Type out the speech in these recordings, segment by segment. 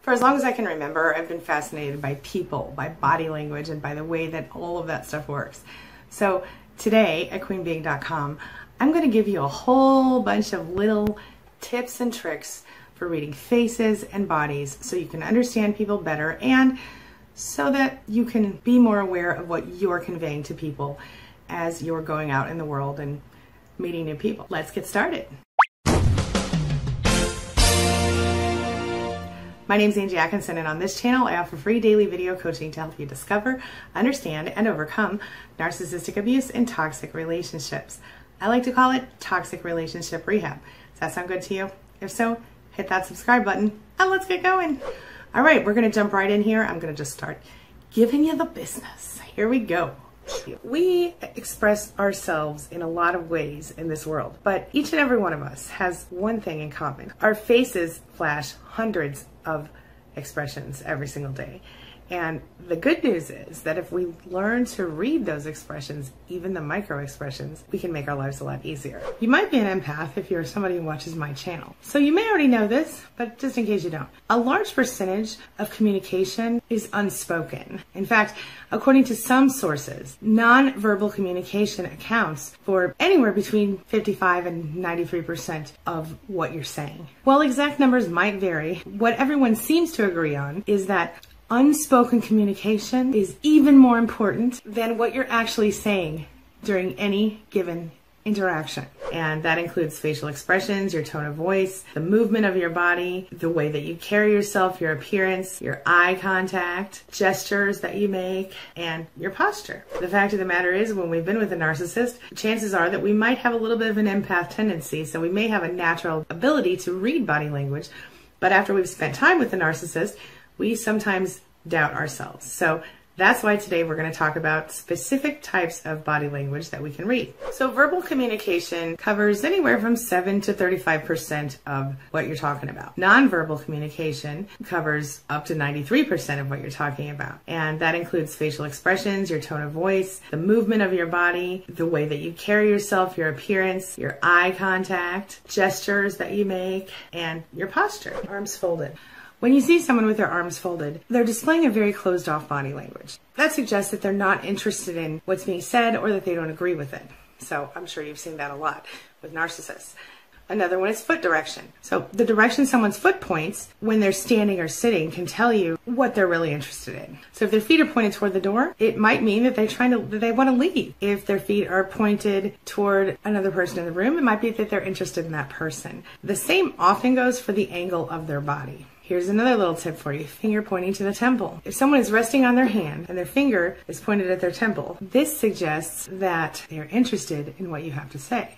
For as long as I can remember, I've been fascinated by people, by body language, and by the way that all of that stuff works. So today at queenbeing.com, I'm going to give you a whole bunch of little tips and tricks for reading faces and bodies so you can understand people better and so that you can be more aware of what you're conveying to people as you're going out in the world and meeting new people. Let's get started. My name is Angie Atkinson, and on this channel I offer free daily video coaching to help you discover, understand, and overcome narcissistic abuse and toxic relationships. I like to call it toxic relationship rehab. Does that sound good to you? If so, hit that subscribe button and let's get going. All right, we're going to jump right in here. I'm going to just start giving you the business. Here we go. We express ourselves in a lot of ways in this world, but each and every one of us has one thing in common. Our faces flash hundreds of expressions every single day. And the good news is that if we learn to read those expressions, even the micro expressions, we can make our lives a lot easier. You might be an empath if you're somebody who watches my channel. So you may already know this, but just in case you don't. A large percentage of communication is unspoken. In fact, according to some sources, nonverbal communication accounts for anywhere between 55 and 93% of what you're saying. While exact numbers might vary, what everyone seems to agree on is that unspoken communication is even more important than what you're actually saying during any given interaction. And that includes facial expressions, your tone of voice, the movement of your body, the way that you carry yourself, your appearance, your eye contact, gestures that you make, and your posture. The fact of the matter is, when we've been with a narcissist, chances are that we might have a little bit of an empath tendency, so we may have a natural ability to read body language, but after we've spent time with the narcissist, we sometimes doubt ourselves. So that's why today we're going to talk about specific types of body language that we can read. So verbal communication covers anywhere from 7 to 35% of what you're talking about. Nonverbal communication covers up to 93% of what you're talking about. And that includes facial expressions, your tone of voice, the movement of your body, the way that you carry yourself, your appearance, your eye contact, gestures that you make, and your posture. Arms folded. When you see someone with their arms folded, they're displaying a very closed-off body language. That suggests that they're not interested in what's being said or that they don't agree with it. So I'm sure you've seen that a lot with narcissists. Another one is foot direction. So the direction someone's foot points when they're standing or sitting can tell you what they're really interested in. So if their feet are pointed toward the door, it might mean that they want to leave. If their feet are pointed toward another person in the room, it might be that they're interested in that person. The same often goes for the angle of their body. Here's another little tip for you, finger pointing to the temple. If someone is resting on their hand and their finger is pointed at their temple, this suggests that they're interested in what you have to say.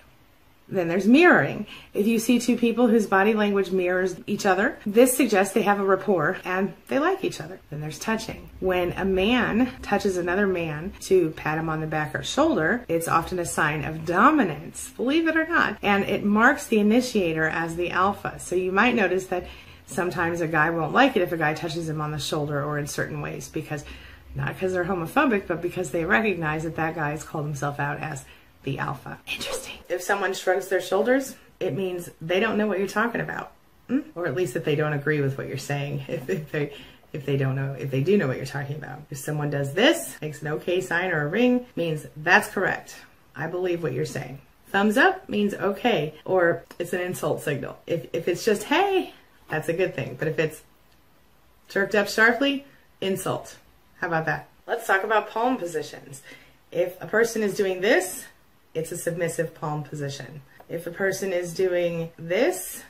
Then there's mirroring. If you see two people whose body language mirrors each other, this suggests they have a rapport and they like each other. Then there's touching. When a man touches another man to pat him on the back or shoulder, it's often a sign of dominance, believe it or not. And it marks the initiator as the alpha. So you might notice that sometimes a guy won't like it if a guy touches him on the shoulder or in certain ways, not because they're homophobic, but because they recognize that that guy has called himself out as the alpha. Interesting. If someone shrugs their shoulders, it means they don't know what you're talking about, or at least that they don't agree with what you're saying. If they do know what you're talking about. If someone does this, makes an okay sign or a ring, means that's correct. I believe what you're saying. Thumbs up means okay, or it's an insult signal. If it's just hey, that's a good thing. But if it's jerked up sharply, insult. How about that? Let's talk about palm positions. If a person is doing this, it's a submissive palm position. If a person is doing this,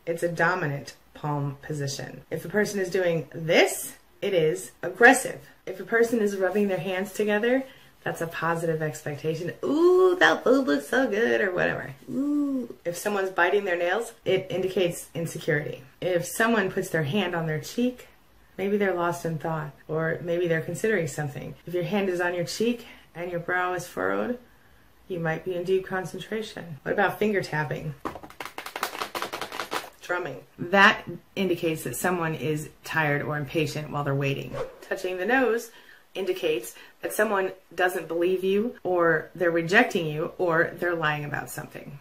it's a dominant palm position. If a person is doing this, it is aggressive. If a person is rubbing their hands together, that's a positive expectation. Ooh, that food looks so good, or whatever. Ooh. If someone's biting their nails, it indicates insecurity. If someone puts their hand on their cheek, maybe they're lost in thought, or maybe they're considering something. If your hand is on your cheek and your brow is furrowed, you might be in deep concentration. What about finger tapping? Drumming. That indicates that someone is tired or impatient while they're waiting. Touching the nose indicates that someone doesn't believe you, or they're rejecting you, or they're lying about something.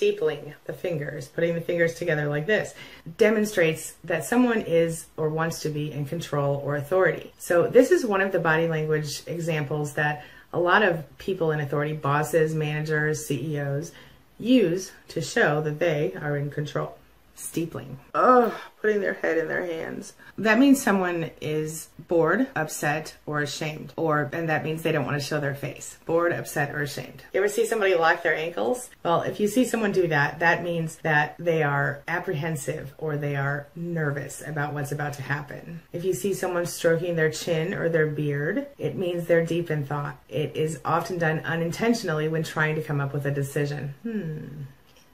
steepling the fingers, putting the fingers together like this, demonstrates that someone is or wants to be in control or authority. So this is one of the body language examples that a lot of people in authority, bosses, managers, CEOs, use to show that they are in control. Steepling. Oh, putting their head in their hands. That means someone is bored, upset, or ashamed. And that means they don't want to show their face. Bored, upset, or ashamed. You ever see somebody lock their ankles? Well, if you see someone do that, that means that they are apprehensive or they are nervous about what's about to happen. If you see someone stroking their chin or their beard, it means they're deep in thought. It is often done unintentionally when trying to come up with a decision.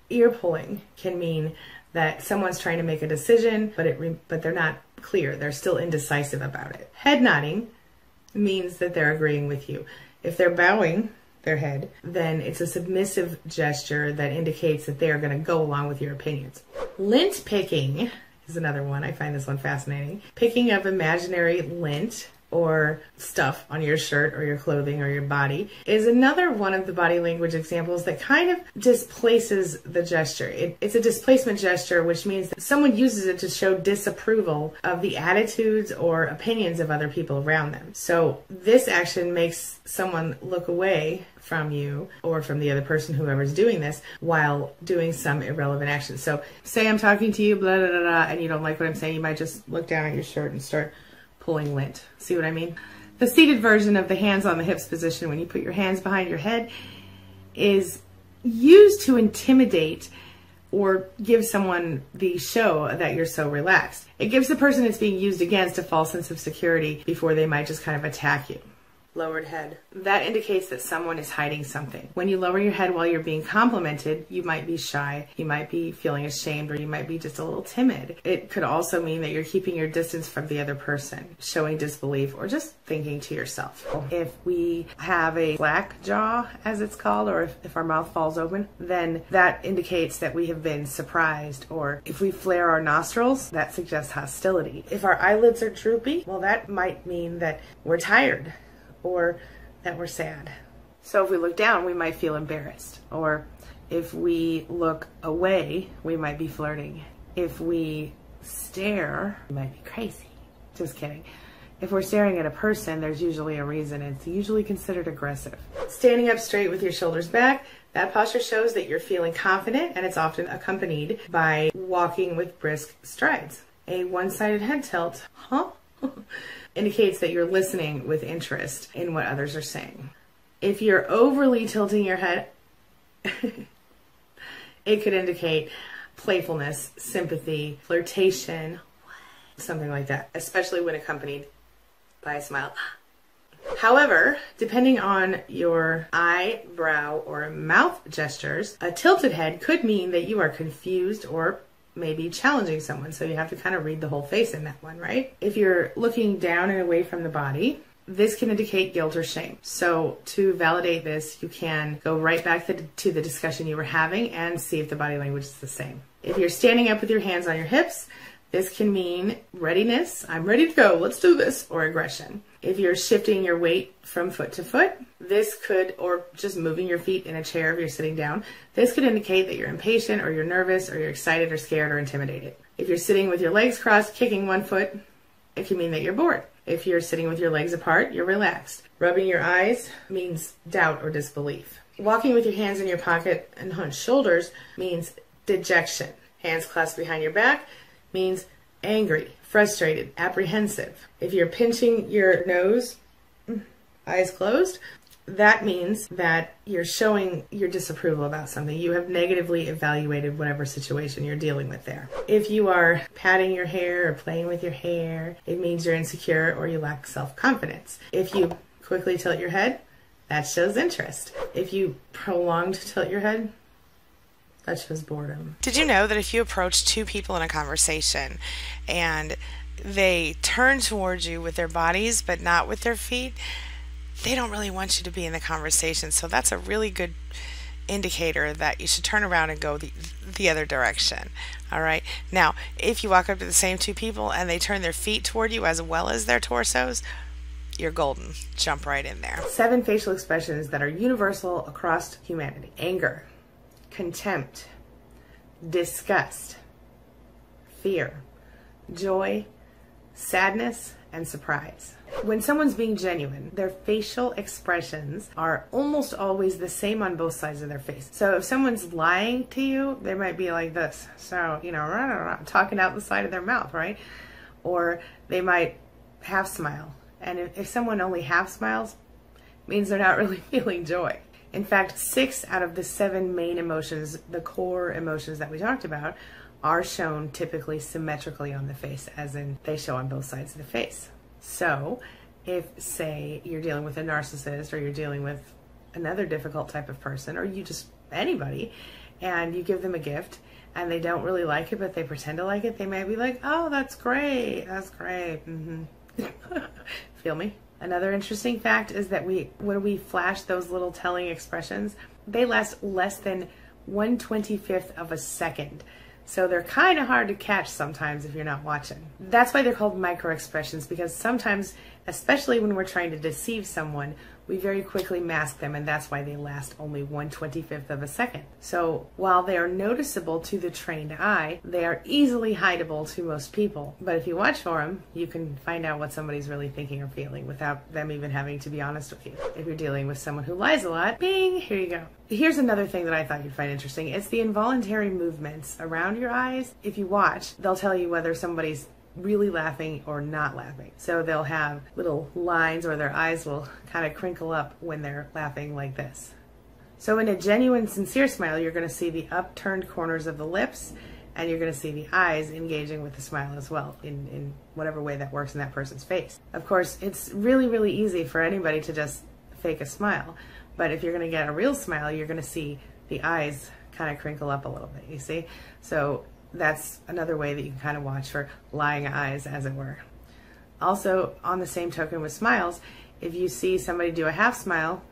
Ear pulling can mean that someone's trying to make a decision, but they're not clear. They're still indecisive about it. Head nodding means that they're agreeing with you. If they're bowing their head, then it's a submissive gesture that indicates that they are going to go along with your opinions. Lint picking is another one. I find this one fascinating. Picking of imaginary lint or stuff on your shirt or your clothing or your body is another one of the body language examples that kind of displaces the gesture. It's a displacement gesture, which means that someone uses it to show disapproval of the attitudes or opinions of other people around them. So this action makes someone look away from you or from the other person, whoever's doing this, while doing some irrelevant action. So say I'm talking to you, blah, blah, blah, blah, and you don't like what I'm saying, you might just look down at your shirt and start pulling lint. See what I mean? The seated version of the hands on the hips position, when you put your hands behind your head, is used to intimidate or give someone the show that you're so relaxed. It gives the person it's being used against a false sense of security before they might just kind of attack you. Lowered head. That indicates that someone is hiding something. When you lower your head while you're being complimented, you might be shy, you might be feeling ashamed, or you might be just a little timid. It could also mean that you're keeping your distance from the other person, showing disbelief, or just thinking to yourself. If we have a slack jaw, as it's called, or if our mouth falls open, then that indicates that we have been surprised. Or if we flare our nostrils, that suggests hostility. If our eyelids are droopy, well, that might mean that we're tired, or that we're sad. So if we look down, we might feel embarrassed. Or if we look away, we might be flirting. If we stare, we might be crazy. Just kidding. If we're staring at a person, there's usually a reason. It's usually considered aggressive. Standing up straight with your shoulders back, that posture shows that you're feeling confident, and it's often accompanied by walking with brisk strides. A one-sided head tilt, indicates that you're listening with interest in what others are saying. If you're overly tilting your head, it could indicate playfulness, sympathy, flirtation, something like that, especially when accompanied by a smile. However, depending on your eyebrow or mouth gestures, a tilted head could mean that you are confused or maybe challenging someone, so you have to kind of read the whole face in that one, right? If you're looking down and away from the body, this can indicate guilt or shame. So to validate this, you can go right back to the discussion you were having and see if the body language is the same. If you're standing up with your hands on your hips, this can mean readiness, I'm ready to go, let's do this, or aggression. If you're shifting your weight from foot to foot, this could, or just moving your feet in a chair if you're sitting down, this could indicate that you're impatient or you're nervous or you're excited or scared or intimidated. If you're sitting with your legs crossed, kicking one foot, it can mean that you're bored. If you're sitting with your legs apart, you're relaxed. Rubbing your eyes means doubt or disbelief. Walking with your hands in your pocket and hunched shoulders means dejection. Hands clasped behind your back means angry, frustrated, apprehensive. If you're pinching your nose, eyes closed, that means that you're showing your disapproval about something. You have negatively evaluated whatever situation you're dealing with there. If you are patting your hair or playing with your hair, it means you're insecure or you lack self-confidence. If you quickly tilt your head, that shows interest. If you prolonged tilt your head, that shows boredom. Did you know that if you approach two people in a conversation and they turn towards you with their bodies but not with their feet, they don't really want you to be in the conversation? So that's a really good indicator that you should turn around and go the other direction. All right. Now, if you walk up to the same two people and they turn their feet toward you as well as their torsos, you're golden. Jump right in there. 7 facial expressions that are universal across humanity. Anger, contempt, disgust, fear, joy, sadness, and surprise. When someone's being genuine, their facial expressions are almost always the same on both sides of their face. So if someone's lying to you, they might be like this. So, you know, talking out the side of their mouth, right? Or they might half smile. And if someone only half smiles, it means they're not really feeling joy. In fact, 6 out of the 7 main emotions, the core emotions that we talked about, are shown typically symmetrically on the face, as in they show on both sides of the face. So if, say, you're dealing with a narcissist, or you're dealing with another difficult type of person, or you just anybody, and you give them a gift and they don't really like it, but they pretend to like it, they may be like, oh, that's great, that's great. Feel me? Another interesting fact is that when we flash those little telling expressions, they last less than 1/25th of a second. So they're kind of hard to catch sometimes if you're not watching. That's why they're called micro expressions, because sometimes, especially when we're trying to deceive someone, we very quickly mask them, and that's why they last only 1/25th of a second. So while they are noticeable to the trained eye, they are easily hideable to most people. But if you watch for them, you can find out what somebody's really thinking or feeling without them even having to be honest with you. If you're dealing with someone who lies a lot, bing, here you go. Here's another thing that I thought you'd find interesting. It's the involuntary movements around your eyes. If you watch, they'll tell you whether somebody's really laughing or not laughing. So they'll have little lines, or their eyes will kind of crinkle up when they're laughing like this. So in a genuine, sincere smile, you're going to see the upturned corners of the lips, and you're going to see the eyes engaging with the smile as well, in whatever way that works in that person's face. Of course, it's really, really easy for anybody to just fake a smile, but if you're going to get a real smile, you're going to see the eyes kind of crinkle up a little bit, you see? So that's another way that you can kind of watch for lying eyes, as it were. Also, on the same token with smiles, if you see somebody do a half smile,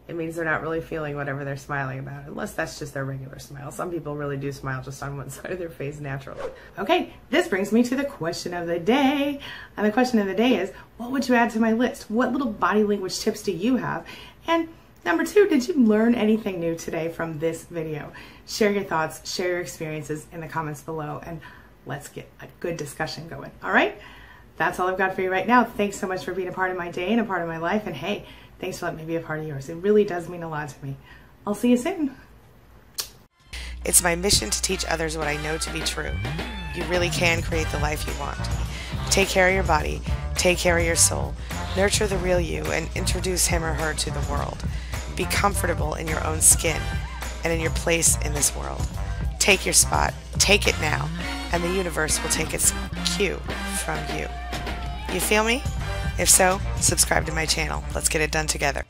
it means they're not really feeling whatever they're smiling about, unless that's just their regular smile. Some people really do smile just on one side of their face naturally. Okay, this brings me to the question of the day. And the question of the day is, what would you add to my list? What little body language tips do you have? And number 2, did you learn anything new today from this video? Share your thoughts, share your experiences in the comments below, and let's get a good discussion going. All right? That's all I've got for you right now. Thanks so much for being a part of my day and a part of my life. And hey, thanks for letting me be a part of yours. It really does mean a lot to me. I'll see you soon. It's my mission to teach others what I know to be true. You really can create the life you want. Take care of your body, take care of your soul, nurture the real you, and introduce him or her to the world. Be comfortable in your own skin and in your place in this world. Take your spot, take it now, and the universe will take its cue from you. You feel me? If so, subscribe to my channel. Let's get it done together.